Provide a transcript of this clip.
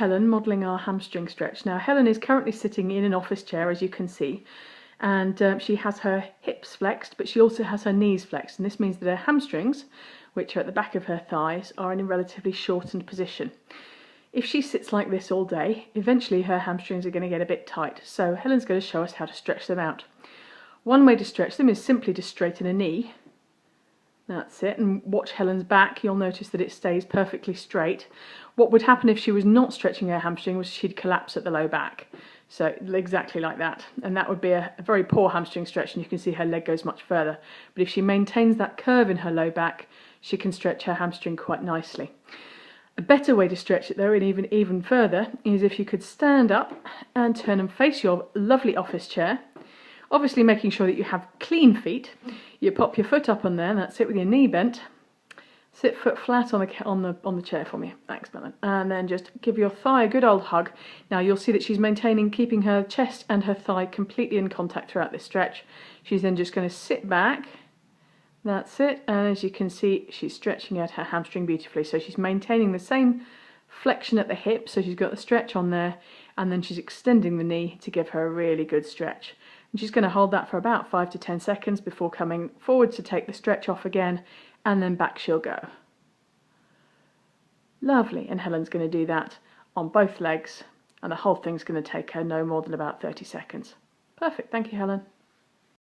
Helen modelling our hamstring stretch. Now Helen is currently sitting in an office chair, as you can see, and she has her hips flexed, but she also has her knees flexed, and this means that her hamstrings, which are at the back of her thighs, are in a relatively shortened position. If she sits like this all day, eventually her hamstrings are going to get a bit tight, so Helen's going to show us how to stretch them out. One way to stretch them is simply to straighten a knee. That's it, and watch Helen's back. You'll notice that it stays perfectly straight. What would happen if she was not stretching her hamstring was she'd collapse at the low back. So exactly like that, and that would be a very poor hamstring stretch, and you can see her leg goes much further. But if she maintains that curve in her low back, she can stretch her hamstring quite nicely. A better way to stretch it though, and even further, is if you could stand up and turn and face your lovely office chair. Obviously making sure that you have clean feet. You pop your foot up on there, and that's it, with your knee bent. Sit foot flat on the chair for me. Excellent. And then just give your thigh a good old hug. Now you'll see that she's keeping her chest and her thigh completely in contact throughout this stretch. She's then just going to sit back. That's it. And as you can see, she's stretching out her hamstring beautifully. So she's maintaining the same flexion at the hip, so she's got the stretch on there, and then she's extending the knee to give her a really good stretch. And she's going to hold that for about 5 to 10 seconds before coming forward to take the stretch off again, and then back she'll go. Lovely, and Helen's going to do that on both legs, and the whole thing's going to take her no more than about 30 seconds. Perfect, thank you, Helen.